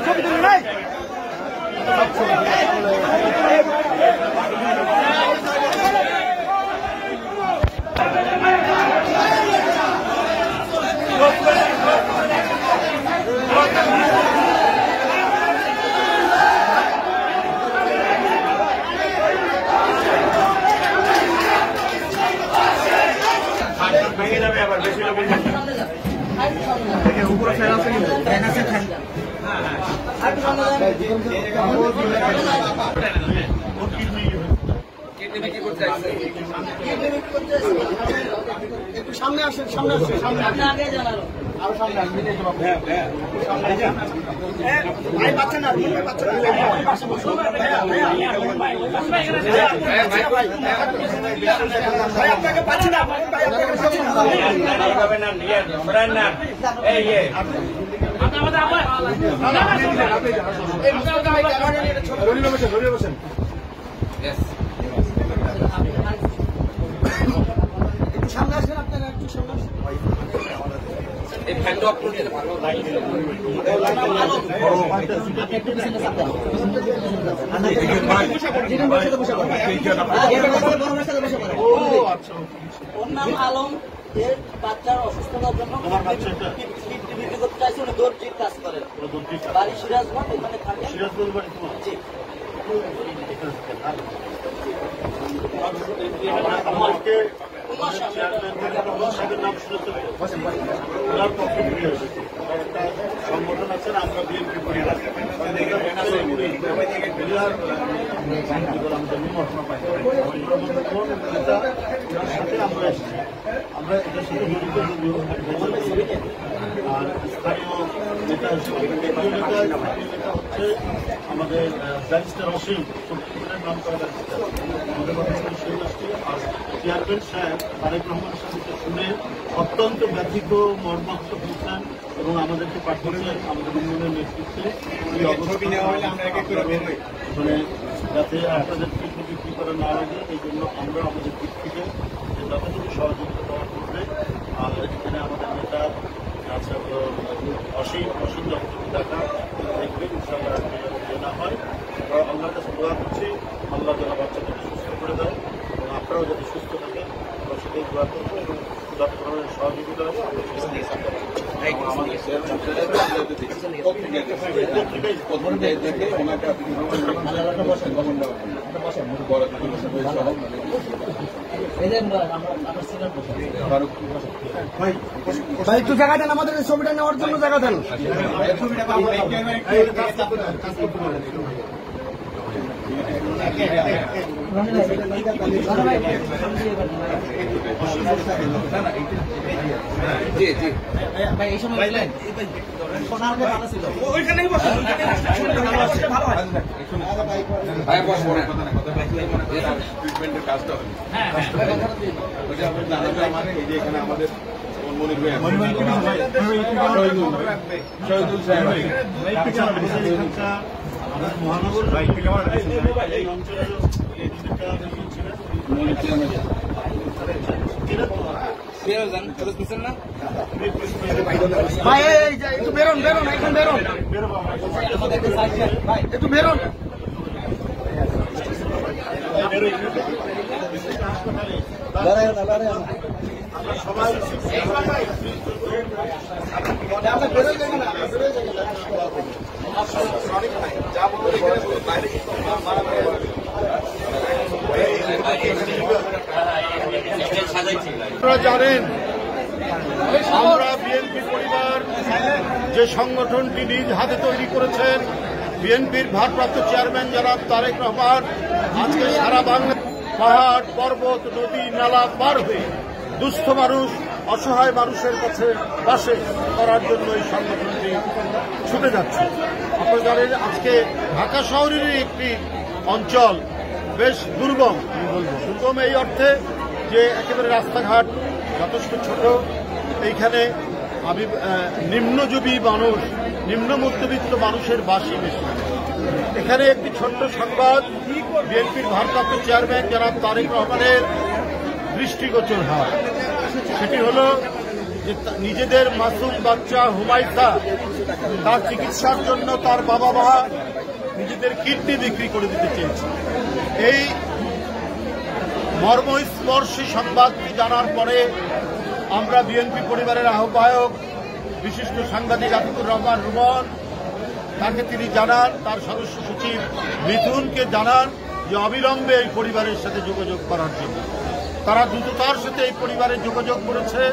ছবি তুলে নাই উপরে ফ্যান আছে কিন্তু ফ্যান আছে ফ্যান একটু সামনে আসেন সামনে আসেন সামনে আগে জানালো আরো সামনে আসেন ভাই বাচ্চা না বাচ্চা ভাই আপনাকে পাচ্ছি না ভাই একটু সামনে আসেন আপনারা একটু সামনে আসেন এই ফ্যানটা অফ করে দিতে পারবো ওর নাম আলম এর বাচ্চার অসুস্থতার জন্য বিক্রি করতে চাইছে উনি দর্জির কাজ করেন বাড়ি সিরাজগঞ্জ এখানে থাকে সিরাজগঞ্জ বাড়ি জি সংগঠন আছেন আমরা বিএনপি পরিবার সাথে আমরা এসেছি আমরা এটার সাথে জড়িত আর স্থানীয় নেতা হিসেবে হচ্ছে আমাদের ব্যারিস্টার অসীম শক্তিপুরের নাম করা ব্যারিস্টার আমাদের কথা সেই আসছে আর চেয়ারম্যান সাহেব তারেক রহমানের সাথে শুনে অত্যন্ত ব্যথিত মর্মাহত হয়েছেন এবং আমাদেরকে পাঠিয়েছেন আমাদের ইউনিয়নের নেতৃত্বে মানে যাতে আপনাদের চিত্র বিক্রি করা না লাগে এই জন্য আমরা আমাদের দিক থেকে যতটুকু সহযোগিতা দেওয়া করবে আর এখানে আমাদের নেতা আছে অসীম যতটুকু দেখা দেখবেন ইনশাআল্লাহ না হয় আল্লাহর কাছে দোয়া করছি আল্লাহ যেন বাচ্চাদেরকে সুস্থ করে দেয় এবং আপনারাও যাতে সুস্থ থাকেন সেটাই দোয়া করবো এবং যত ধরনের সহযোগিতা হবে ভাই একটু জায়গা দেন আমাদের ছবিটা নেওয়ার জন্য জায়গা দেন জি জি ভাই এই সময় সোনারকে ভালো ছিল ওইখানেই বসে ভালো হয় ভাই বসবো না ট্রিটমেন্টের কাজটা হবে হ্যাঁ ওইটা আপনি জানাবেন আমাদের এই যে এখানে আমাদের শহীদুল সাহেব মহানগর এই অঞ্চলের ভাই একটু বেরোন এখন বেরোন একটু বেরোন সবাই আপনারা জানেন আমরা বিএনপি পরিবার যে সংগঠনটি নিজ হাতে তৈরি করেছেন বিএনপির ভারপ্রাপ্ত চেয়ারম্যান জনাব তারেক রহমান আজকে সারা বাংলা পাহাড় পর্বত নদী নালা পার হয়ে দুস্থ মানুষ অসহায় মানুষের পাশে করার জন্য এই সংগঠনটি ছুটে যাচ্ছে। আপনারা জানেন আজকে ঢাকা শহরেরই একটি অঞ্চল বেশ দুর্গম এই অর্থে যে একেবারে রাস্তাঘাট যথেষ্ট ছোট, এইখানে নিম্নজীবী মানুষ নিম্ন মধ্যবিত্ত মানুষের বাসই বেশি। এখানে একটি ছোট্ট সংবাদ বিএনপির ভারপ্রাপ্ত চেয়ারম্যান জনাব তারেক রহমানের দৃষ্টিগোচর হয়। সেটি হল যে নিজেদের মাসুম বাচ্চা হুমায়সা তার চিকিৎসার জন্য তার বাবা মা নিজেদের কিডনি বিক্রি করে দিতে চেয়েছে। এই মর্মস্পর্শী সংবাদটি জানার পরে আমরা বিএনপি পরিবারের আহ্বায়ক বিশিষ্ট সাংবাদিক আতিকুর রহমান রুমন তাকে তিনি জানান, তার সদস্য সচিব মিথুনকে জানান যে অবিলম্বে এই পরিবারের সাথে যোগাযোগ করার জন্য। তারা দ্রুততার সাথে এই পরিবারে যোগাযোগ করেছে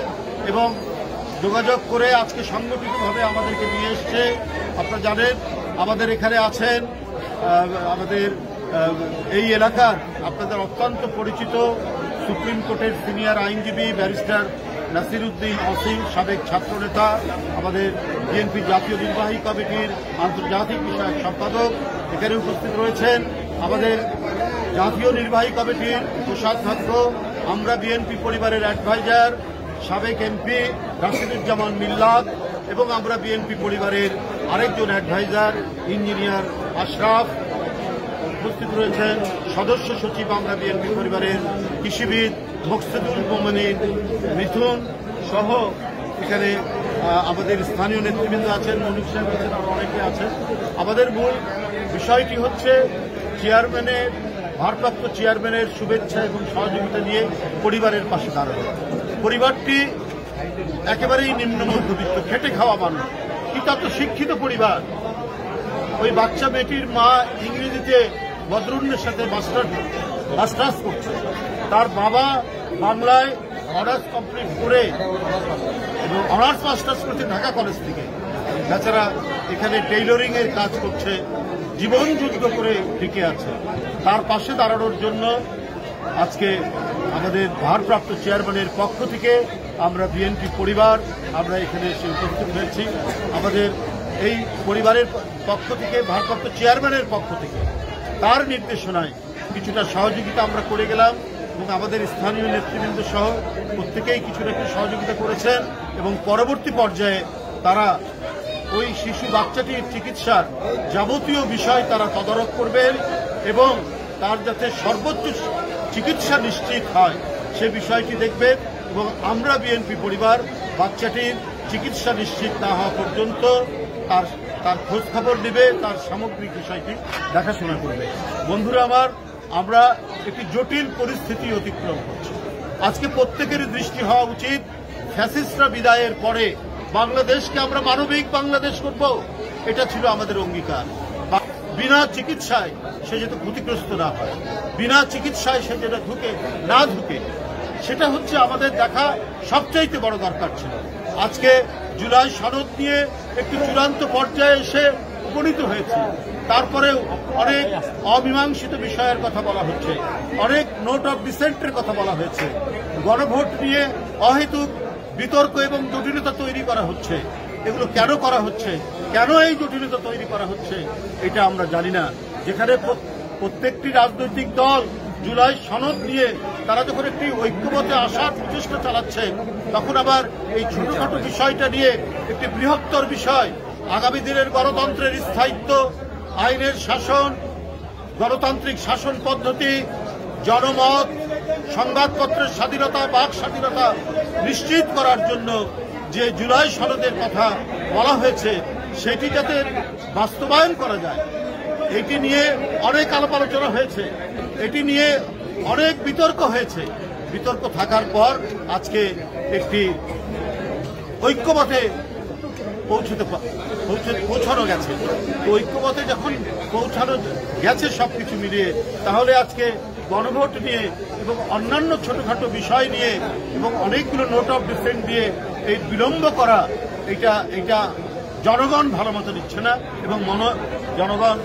এবং যোগাযোগ করে আজকে সংগঠিতভাবে আমাদেরকে নিয়ে এসছে। আপনারা জানেন আমাদের এখানে আছেন আমাদের এই এলাকার আপনাদের অত্যন্ত পরিচিত সুপ্রিম কোর্টের সিনিয়র আইনজীবী ব্যারিস্টার নাসিরউদ্দিন অসীম, সাবেক ছাত্রনেতা, আমাদের বিএনপি জাতীয় নির্বাহী কমিটির আন্তর্জাতিক বিষয়ক সম্পাদক এখানে উপস্থিত রয়েছেন। আমাদের জাতীয় নির্বাহী কমিটির কোষাধ্যক্ষ, আমরা বিএনপি পরিবারের অ্যাডভাইজার সাবেক এমপি রাশিদুজ্জামান মিল্লাত এবং আমরা বিএনপি পরিবারের আরেকজন অ্যাডভাইজার ইঞ্জিনিয়ার আশরাফ উপস্থিত রয়েছেন। সদস্য সচিব আমরা বিএনপি পরিবারের কৃষিবিদ মকসুদুল মোমিনিন মিথুন সহ এখানে আমাদের স্থানীয় নেতৃবৃন্দ আছেন, মনিক সাহেব আছেন, আরো অনেকে আছেন। আমাদের মূল বিষয়টি হচ্ছে চেয়ারম্যানের ভারপ্রাপ্ত চেয়ারম্যানের শুভেচ্ছা এবং সহযোগিতা নিয়ে পরিবারের পাশে দাঁড়ানো। পরিবারটি একেবারেই নিম্ন মধ্যবিত্ত, খেটে খাওয়া মানুষ, কিন্তু এত শিক্ষিত পরিবার। ওই বাচ্চা মেয়েটির মা ইংরেজিতে বদরুন্নের সাথে মাস্টার্স করছে, তার বাবা বাংলায় অনার্স কমপ্লিট করে এবং অনার্স মাস্টার্স করছে ঢাকা কলেজ থেকে। তাছাড়া এখানে টেইলরিং এর কাজ করছে, জীবন যুদ্ধ করে টিকে আছে। তার পাশে দাঁড়ানোর জন্য আজকে আমাদের ভারপ্রাপ্ত চেয়ারম্যানের পক্ষ থেকে আমরা বিএনপি পরিবার আমরা এখানে এসে উপস্থিত হয়েছি। আমাদের এই পরিবারের পক্ষ থেকে ভারপ্রাপ্ত চেয়ারম্যানের পক্ষ থেকে তার নির্দেশনায় কিছুটা সহযোগিতা আমরা করে গেলাম এবং আমাদের স্থানীয় নেতৃবৃন্দ সহ প্রত্যেকেই কিছুটা একটু সহযোগিতা করেছেন এবং পরবর্তী পর্যায়ে তারা ওই শিশু বাচ্চাটির চিকিৎসার যাবতীয় বিষয় তারা তদারক করবেন এবং তার যাতে সর্বোচ্চ চিকিৎসা নিশ্চিত হয় সে বিষয়টি দেখবেন এবং আমরা বিএনপি পরিবার বাচ্চাটির চিকিৎসা নিশ্চিত না হওয়া পর্যন্ত তার খোঁজ খবর নেবে, তার সামগ্রিক বিষয়টি দেখাশোনা করবে। বন্ধুরা আমার, আমরা একটি জটিল পরিস্থিতি অতিক্রম করছি। আজকে প্রত্যেকেরই দৃষ্টি হওয়া উচিত ফ্যাসিস্টরা বিদায়ের পরে বাংলাদেশকে আমরা মানবিক বাংলাদেশ করব, এটা ছিল আমাদের অঙ্গীকার। বিনা চিকিৎসায় সে যাতে ক্ষতিগ্রস্ত না হয়, বিনা চিকিৎসায় সে যেটা না ঢুকে, সেটা হচ্ছে আমাদের দেখা সবচাইতে বড় দরকার ছিল। আজকে জুলাই সনদ নিয়ে একটি চূড়ান্ত পর্যায়ে এসে উপনীত হয়েছে। তারপরেও অনেক অমীমাংসিত বিষয়ের কথা বলা হচ্ছে, অনেক নোট অফ ডিসেন্টের কথা বলা হয়েছে, গণভোট নিয়ে অহেতুক বিতর্ক এবং জটিলতা তৈরি করা হচ্ছে। এগুলো কেন করা হচ্ছে, কেন এই জটিলতা তৈরি করা হচ্ছে এটা আমরা জানি না। যেখানে প্রত্যেকটি রাজনৈতিক দল জুলাই সনদ নিয়ে তারা যখন একটি ঐক্যমতে আসার প্রচেষ্টা চালাচ্ছে, তখন আবার এই ছোটখাটো বিষয়টা নিয়ে একটি বৃহত্তর বিষয় আগামী দিনের গণতন্ত্রের স্থায়িত্ব, আইনের শাসন, গণতান্ত্রিক শাসন পদ্ধতি, জনমত, সংবাদপত্রের স্বাধীনতা, বাক স্বাধীনতা নিশ্চিত করার জন্য যে জুলাই সনদের কথা বলা হয়েছে সেটি যাতে বাস্তবায়ন করা যায়, এটি নিয়ে অনেক আলাপ আলোচনা হয়েছে, এটি নিয়ে অনেক বিতর্ক হয়েছে। বিতর্ক থাকার পর আজকে একটি ঐক্যমতে পৌঁছানো গেছে। তো ঐক্যমতে যখন পৌঁছানো গেছে সবকিছু মিলিয়ে, তাহলে আজকে গণভোট নিয়ে এবং অন্যান্য ছোটখাটো বিষয় নিয়ে এবং অনেকগুলো নোট অফ ডিসেন্ট দিয়ে এই বিলম্ব করা, এটা জনগণ ভালো মতো নিচ্ছে না এবং জনগণ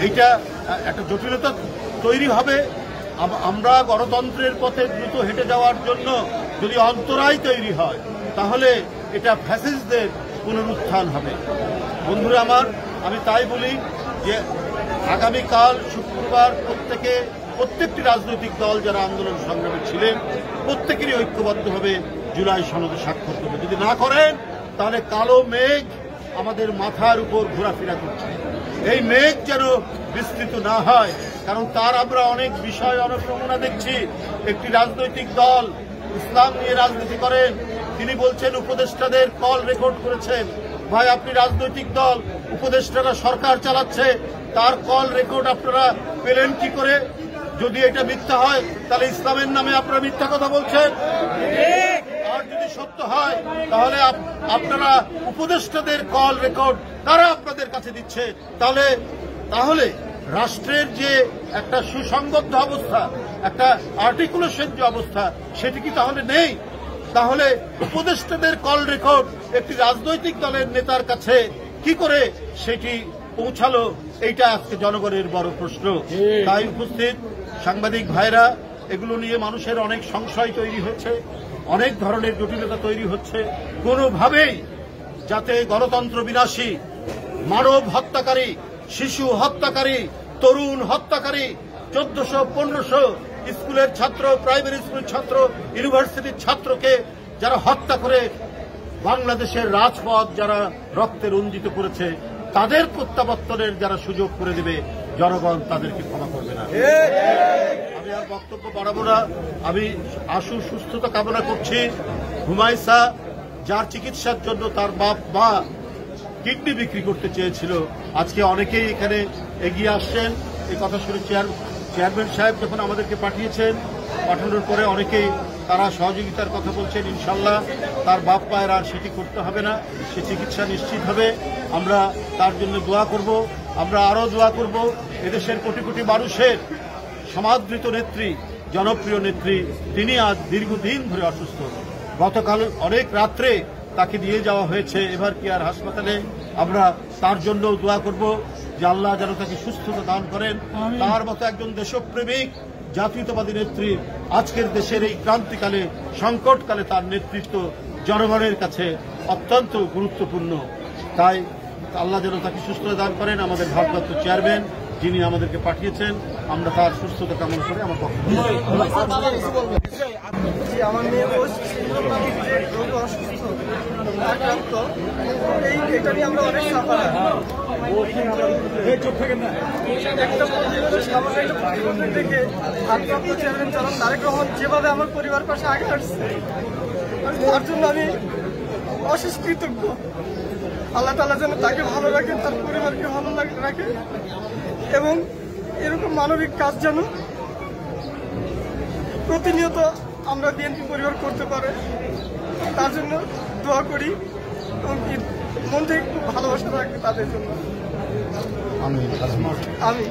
এইটা একটা জটিলতা তৈরি হবে। আমরা গণতন্ত্রের পথে দ্রুত হেঁটে যাওয়ার জন্য যদি অন্তরায় তৈরি হয়, তাহলে এটা ফ্যাসিস্টদের পুনরুত্থান হবে। বন্ধুরা আমার, আমি তাই বলি যে আগামীকাল শুক্রবার প্রত্যেকটি রাজনৈতিক দল যারা আন্দোলন সংগ্রামে ছিলেন প্রত্যেকেরই ঐক্যবদ্ধভাবে জুলাই সনদে স্বাক্ষর করবে। যদি না করেন তাহলে কালো মেঘ আমাদের মাথার উপর ঘোরাফেরা করছে। এই মেঘ যেন বিস্তৃত না হয়, কারণ তার আমরা অনেক বিষয় অনেক নমুনা দেখছি। একটি রাজনৈতিক দল ইসলাম নিয়ে রাজনীতি করেন, তিনি বলছেন উপদেষ্টাদের কল রেকর্ড করেছেন। ভাই, আপনি রাজনৈতিক দল, উপদেষ্টারা সরকার চালাচ্ছে, তার কল রেকর্ড আপনারা পেলেন কি করে? যদি এটা মিথ্যা হয় তাহলে ইসলামের নামে আপনারা মিথ্যা কথা বলছেন। আর যদি সত্য হয় তাহলে আপনারা উপদেষ্টাদের কল রেকর্ড তারা আপনাদের কাছে দিচ্ছে, তাহলে রাষ্ট্রের যে একটা সুসংবদ্ধ অবস্থা, একটা আর্টিকুলেশন যে অবস্থা, সেটি কি তাহলে নেই? তাহলে উপদেষ্টাদের কল রেকর্ড একটি রাজনৈতিক দলের নেতার কাছে কি করে সেটি পৌঁছালো, এইটা আজকে জনগণের বড় প্রশ্ন। তাই উপস্থিত সাংবাদিক ভাইরা, এগুলো নিয়ে মানুষের অনেক সংশয় তৈরি হচ্ছে, অনেক ধরনের জটিলতা তৈরি হচ্ছে। কোনোভাবেই যাতে গণতন্ত্র বিনাশী, মানব হত্যাকারী, শিশু হত্যাকারী, তরুণ হত্যাকারী, 1400-1500 স্কুলের ছাত্র, প্রাইমারি স্কুলের ছাত্র, ইউনিভার্সিটির ছাত্রকে যারা হত্যা করে বাংলাদেশের রাজপথ যারা রক্তে রঞ্জিত করেছে, তাদের প্রত্যাবর্তনের যারা সুযোগ করে দেবে, জনগণ তাদেরকে ক্ষমা করবে না। আমি আর বক্তব্য বাড়াবো না। আমি আশু সুস্থতা কামনা করছি। হুমায়সা, যার চিকিৎসার জন্য তার বাপ মা কিডনি বিক্রি করতে চেয়েছিল, আজকে অনেকেই এখানে এগিয়ে আসছেন। এই কথা শুনে চেয়ারম্যান সাহেব যখন আমাদেরকে পাঠানোর পরে অনেকেই তারা সহযোগিতার কথা বলছেন। ইনশাল্লাহ তার বাপ মায়ের আর সেটি করতে হবে না, সে চিকিৎসা নিশ্চিত হবে। আমরা তার জন্য দোয়া করব। আমরা আরও দোয়া করব এদেশের কোটি কোটি মানুষের সমাদৃত নেত্রী, জনপ্রিয় নেত্রী, তিনি আজ দীর্ঘদিন ধরে অসুস্থ। গতকাল অনেক রাত্রে তাকে নিয়ে যাওয়া হয়েছে এবার কেয়ার হাসপাতালে। আমরা তার জন্য দোয়া করব যে আল্লাহ যেন তাকে সুস্থতা দান করেন। তার মতো একজন দেশপ্রেমিক জাতীয়তাবাদী নেত্রী আজকের দেশের এই ক্রান্তিকালে, সংকটকালে তার নেতৃত্ব জনগণের কাছে অত্যন্ত গুরুত্বপূর্ণ। তাই আল্লাহ যেন তাকে সুস্থতা দান করেন। আমাদের ভারপ্রাপ্ত চেয়ারম্যান যিনি আমাদেরকে পাঠিয়েছেন, আমরা তার সুস্থতা কামনা করে আমার বক্তব্য। আমার মেয়ে অসুস্থ, এটা নিয়ে আমরা অনেক সাফার। থেকে ভারপ্রাপ্ত চেয়ারম্যান জনাব তারেক রহমান যেভাবে আমার পরিবার পাশে আগে আসছে, তার জন্য আমি অশেষ কৃতজ্ঞ। আল্লাহ তাআলা যেন তাকে ভালো রাখে, তার পরিবারকে ভালো রাখে, এবং এরকম মানবিক কাজ যেন প্রতিনিয়ত আমরা বিএনপি পরিবার করতে পারে, তার জন্য দোয়া করি এবং মন থেকে খুব ভালোবাসা রাখবে তাদের জন্য। আমি